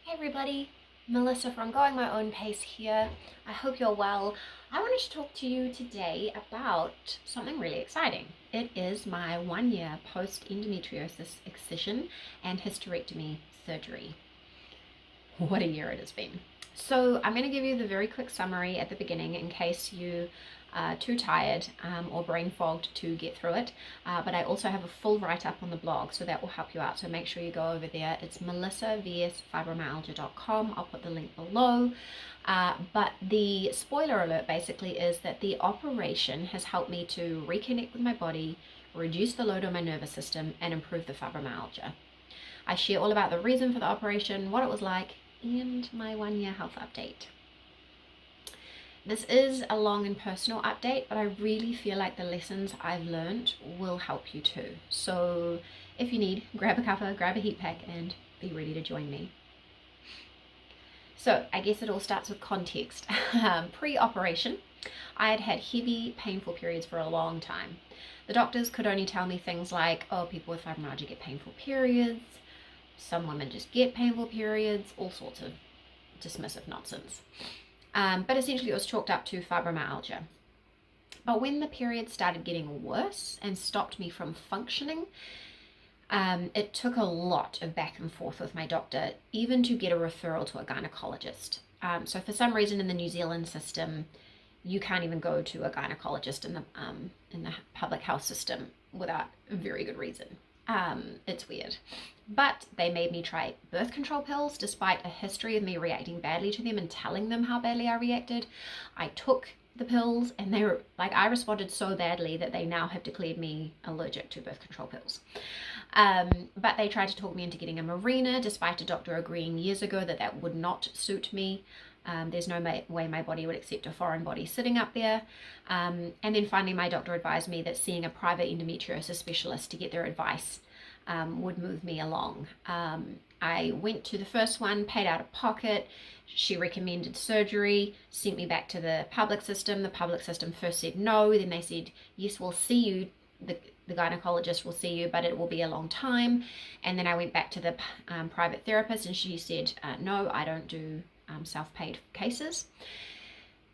Hey everybody, Melissa from Going My Own Pace here. I hope you're well. I wanted to talk to you today about something really exciting. It is my 1 year post-endometriosis excision and hysterectomy surgery. What a year it has been. So I'm going to give you the very quick summary at the beginning in case you are too tired or brain fogged to get through it. But I also have a full write-up on the blog, so that will help you out. So make sure you go over there. It's melissavsfibromyalgia.com. I'll put the link below. But the spoiler alert basically is that the operation has helped me to reconnect with my body, reduce the load on my nervous system, and improve the fibromyalgia. I share all about the reason for the operation, what it was like, and my 1 year health update. This is a long and personal update, but I really feel like the lessons I've learned will help you too. So if you need, grab a cuppa, grab a heat pack, and be ready to join me. So I guess it all starts with context. Pre-operation, I had had heavy, painful periods for a long time. The doctors could only tell me things like, oh, people with fibromyalgia get painful periods, some women just get painful periods, all sorts of dismissive nonsense. But essentially it was chalked up to fibromyalgia. But when the period started getting worse and stopped me from functioning, it took a lot of back and forth with my doctor, even to get a referral to a gynecologist. So for some reason in the New Zealand system, you can't even go to a gynecologist in the public health system without a very good reason. It's weird. But they made me try birth control pills despite a history of me reacting badly to them and telling them how badly I reacted. I took the pills and they were like, I responded so badly that they now have declared me allergic to birth control pills. But they tried to talk me into getting a Mirena despite a doctor agreeing years ago that that would not suit me. There's no way my body would accept a foreign body sitting up there. And then finally my doctor advised me that seeing a private endometriosis specialist to get their advice would move me along. I went to the first one, paid out of pocket. She recommended surgery, sent me back to the public system. The public system first said no, then they said, yes, we'll see you. The gynecologist will see you, but it will be a long time. And then I went back to the private therapist and she said, no, I don't do self-paid cases.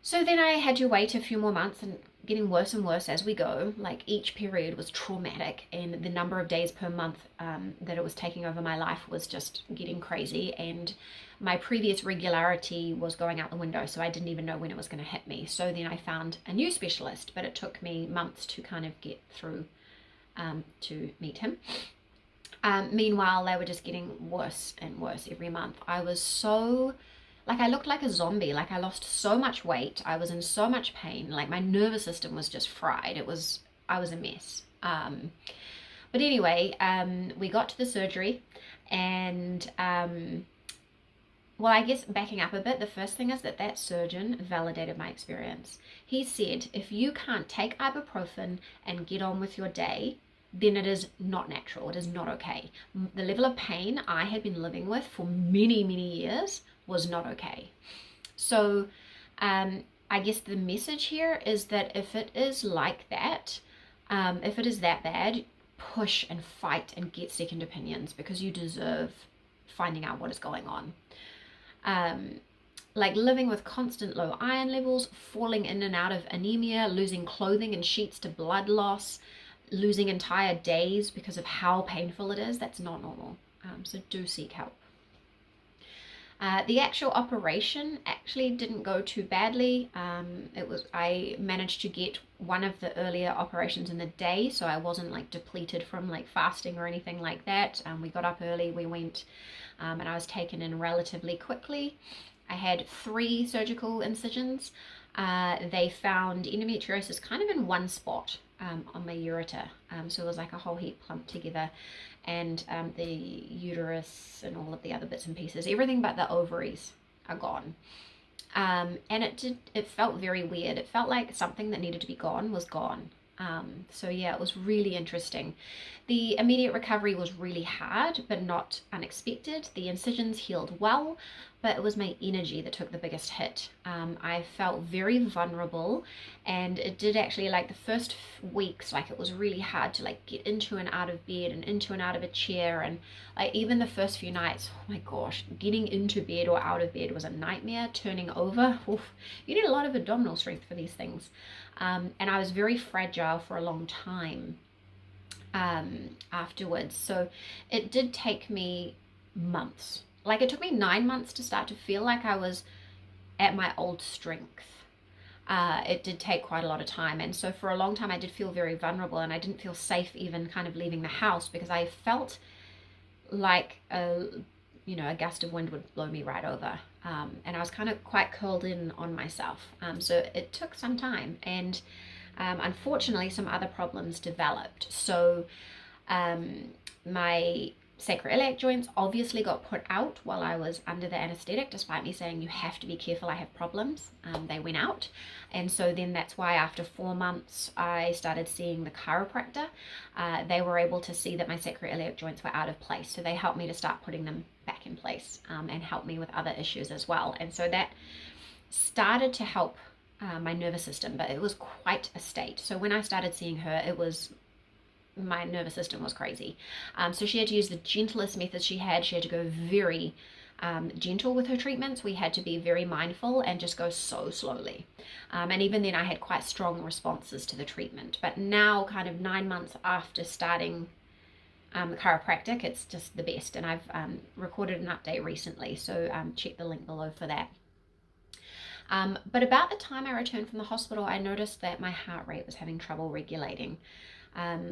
So then I had to wait a few more months and getting worse and worse as we go. Like each period was traumatic and the number of days per month that it was taking over my life was just getting crazy, and my previous regularity was going out the window, so I didn't even know when it was going to hit me. So then I found a new specialist, but it took me months to kind of get through to meet him. Meanwhile, they were just getting worse and worse every month. I was so... like I looked like a zombie, like I lost so much weight, I was in so much pain, like my nervous system was just fried. I was a mess. But anyway, we got to the surgery and, well, I guess backing up a bit, the first thing is that surgeon validated my experience. He said, if you can't take ibuprofen and get on with your day, then it is not natural, it is not okay. The level of pain I had been living with for many, many years was not okay. So I guess the message here is that if it is like that, if it is that bad, push and fight and get second opinions, because you deserve finding out what is going on. Like living with constant low iron levels, falling in and out of anemia, losing clothing and sheets to blood loss, losing entire days because of how painful it is, that's not normal. So do seek help. The actual operation actually didn't go too badly. I managed to get one of the earlier operations in the day, so I wasn't like depleted from like fasting or anything like that. We got up early, we went, and I was taken in relatively quickly. I had 3 surgical incisions. They found endometriosis kind of in one spot on my ureter. So it was like a whole heap clumped together, and the uterus and all of the other bits and pieces, everything but the ovaries are gone. And it felt very weird. It felt like something that needed to be gone was gone. So yeah, it was really interesting. The immediate recovery was really hard, but not unexpected. The incisions healed well, but it was my energy that took the biggest hit. I felt very vulnerable, and it did actually, like the first weeks, like it was really hard to like get into and out of bed and into and out of a chair, and like even the first few nights, oh my gosh, getting into bed or out of bed was a nightmare. Turning over, oof, you need a lot of abdominal strength for these things. And I was very fragile for a long time afterwards. So it did take me months. Like it took me 9 months to start to feel like I was at my old strength. It did take quite a lot of time. And so for a long time, I did feel very vulnerable, and I didn't feel safe even kind of leaving the house, because I felt like a gust of wind would blow me right over. And I was kind of quite curled in on myself. So it took some time, and unfortunately some other problems developed. So my sacroiliac joints obviously got put out while I was under the anesthetic, despite me saying you have to be careful, I have problems. They went out. And so then that's why after 4 months I started seeing the chiropractor. They were able to see that my sacroiliac joints were out of place, so they helped me to start putting them back in place, and helped me with other issues as well. And so that started to help my nervous system, but it was quite a state. So when I started seeing her, my nervous system was crazy. So she had to use the gentlest methods she had. She had to go very gentle with her treatments. We had to be very mindful and just go so slowly. And even then I had quite strong responses to the treatment. But now, kind of 9 months after starting the chiropractic, it's just the best. And I've recorded an update recently, so check the link below for that. But about the time I returned from the hospital, I noticed that my heart rate was having trouble regulating.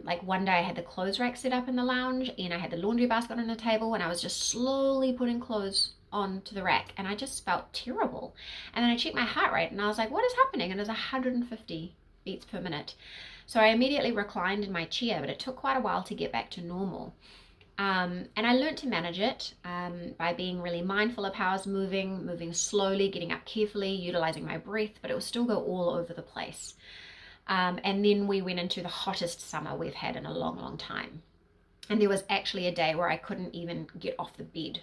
Like one day I had the clothes rack set up in the lounge, and I had the laundry basket on the table, and I was just slowly putting clothes onto the rack, and I just felt terrible. And then I checked my heart rate, and I was like, what is happening? And it was 150 beats per minute. So I immediately reclined in my chair, but it took quite a while to get back to normal. And I learned to manage it by being really mindful of how I was moving slowly, getting up carefully, utilizing my breath, but it would still go all over the place. And then we went into the hottest summer we've had in a long, long time. And there was actually a day where I couldn't even get off the bed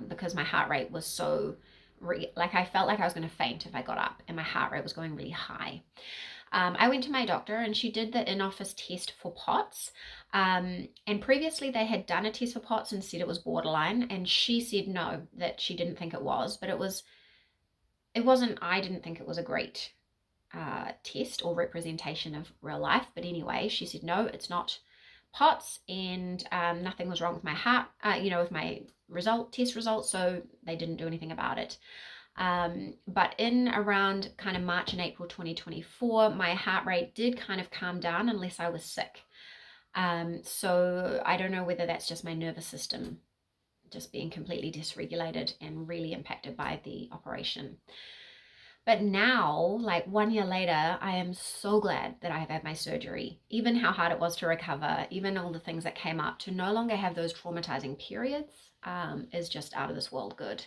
because my heart rate was so, like I felt like I was going to faint if I got up, and my heart rate was going really high. I went to my doctor, and she did the in-office test for POTS. And previously they had done a test for POTS and said it was borderline. And she said no, that she didn't think it was, but I didn't think it was a great test or representation of real life. But anyway, she said no, it's not POTS, and nothing was wrong with my heart, with my test results, so they didn't do anything about it. But in around kind of March and April 2024, my heart rate did kind of calm down unless I was sick. So I don't know whether that's just my nervous system just being completely dysregulated and really impacted by the operation. But now, like 1 year later, I am so glad that I have had my surgery. Even how hard it was to recover, even all the things that came up, to no longer have those traumatizing periods is just out of this world good.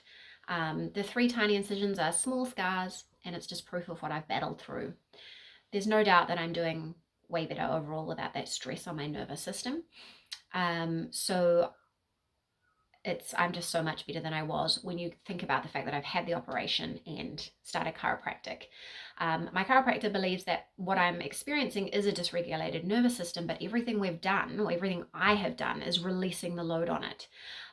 The 3 tiny incisions are small scars, and it's just proof of what I've battled through. There's no doubt that I'm doing way better overall without that stress on my nervous system. So I'm just so much better than I was when you think about the fact that I've had the operation and started chiropractic. My chiropractor believes that what I'm experiencing is a dysregulated nervous system, but everything we've done, or everything I have done, is releasing the load on it.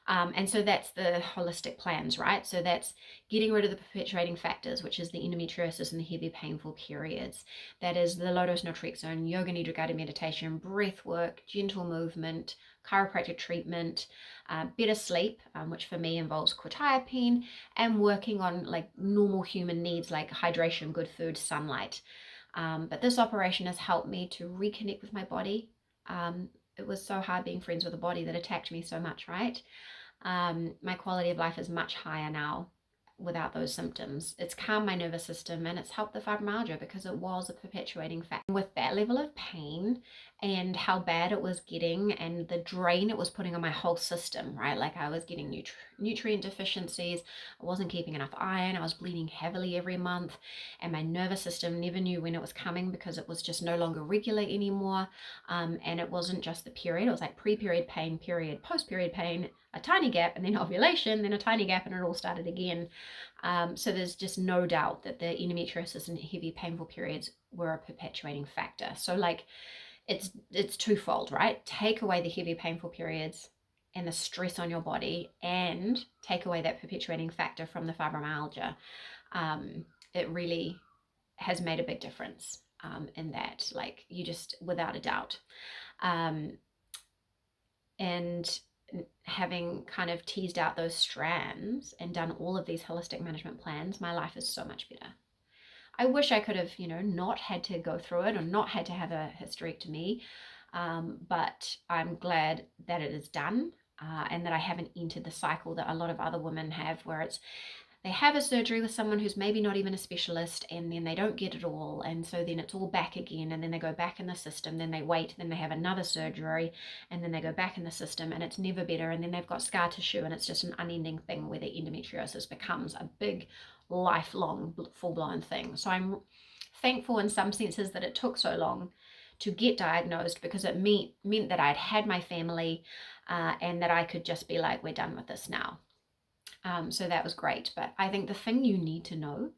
And so that's the holistic plans, right? So that's getting rid of the perpetuating factors, which is the endometriosis and the heavy painful periods. That is the low dose naltrexone, yoga nidra guided meditation, breath work, gentle movement, chiropractic treatment, better sleep, which for me involves quetiapine, and working on like normal human needs like hydration, good food, sunlight. But this operation has helped me to reconnect with my body. It was so hard being friends with a body that attacked me so much, right? My quality of life is much higher now without those symptoms. It's calmed my nervous system, and it's helped the fibromyalgia because it was a perpetuating factor. With that level of pain and how bad it was getting and the drain it was putting on my whole system, right? Like I was getting nutrient deficiencies, I wasn't keeping enough iron, I was bleeding heavily every month, and my nervous system never knew when it was coming because it was just no longer regular anymore. And it wasn't just the period, it was like pre-period pain, period, post-period pain, a tiny gap, and then ovulation, then a tiny gap, and it all started again. So there's just no doubt that the endometriosis and heavy painful periods were a perpetuating factor. So like it's twofold, right? Take away the heavy painful periods and the stress on your body, and take away that perpetuating factor from the fibromyalgia. It really has made a big difference in that, like you just, without a doubt. And having kind of teased out those strands and done all of these holistic management plans, my life is so much better. I wish I could have, not had to go through it or not had to have a hysterectomy, but I'm glad that it is done, and that I haven't entered the cycle that a lot of other women have, where it's they have a surgery with someone who's maybe not even a specialist, and then they don't get it all, and so then it's all back again, and then they go back in the system, then they wait, then they have another surgery, and then they go back in the system, and it's never better, and then they've got scar tissue, and it's just an unending thing where the endometriosis becomes a big lifelong full-blown thing. So I'm thankful in some senses that it took so long to get diagnosed, because it meant that I'd had my family, and that I could just be like, we're done with this now. So that was great. But I think the thing you need to know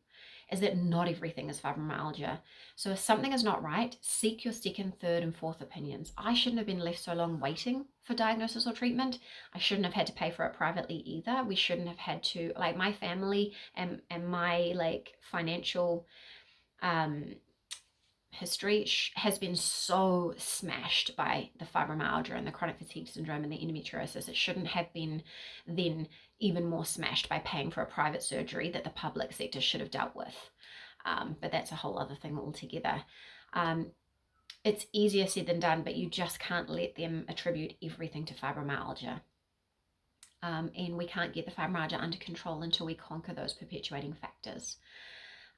is that not everything is fibromyalgia. So if something is not right, seek your second, third, and fourth opinions. I shouldn't have been left so long waiting for diagnosis or treatment. I shouldn't have had to pay for it privately either. We shouldn't have had to, like my family and my like financial history has been so smashed by the fibromyalgia and the chronic fatigue syndrome and the endometriosis. It shouldn't have been then even more smashed by paying for a private surgery that the public sector should have dealt with. But that's a whole other thing altogether. It's easier said than done, but you just can't let them attribute everything to fibromyalgia. And we can't get the fibromyalgia under control until we conquer those perpetuating factors.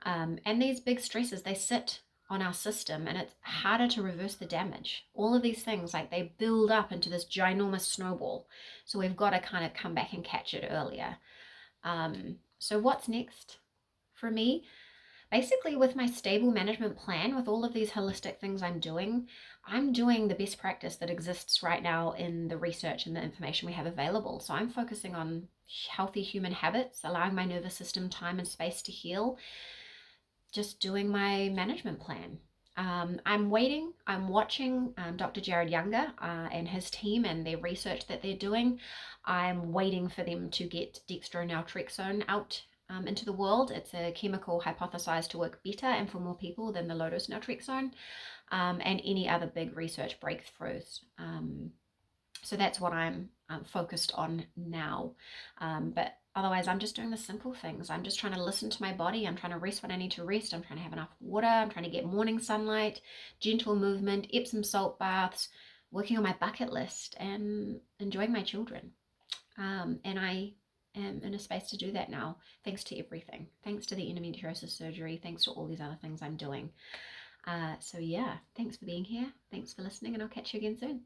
And these big stresses, they sit on our system, and it's harder to reverse the damage. All of these things, like they build up into this ginormous snowball. So we've got to kind of come back and catch it earlier. So what's next for me? Basically, with my stable management plan, with all of these holistic things I'm doing the best practice that exists right now in the research and the information we have available. So I'm focusing on healthy human habits, allowing my nervous system time and space to heal, just doing my management plan. I'm watching Dr. Jared Younger and his team and their research that they're doing. I'm waiting for them to get dextronaltrexone out into the world. It's a chemical hypothesized to work better and for more people than the low-dose naltrexone, and any other big research breakthroughs. So that's what I'm focused on now. But otherwise, I'm just doing the simple things. I'm just trying to listen to my body. I'm trying to rest when I need to rest. I'm trying to have enough water. I'm trying to get morning sunlight, gentle movement, Epsom salt baths, working on my bucket list, and enjoying my children. And I am in a space to do that now, thanks to everything. Thanks to the endometriosis surgery. Thanks to all these other things I'm doing. So yeah, thanks for being here. Thanks for listening, and I'll catch you again soon.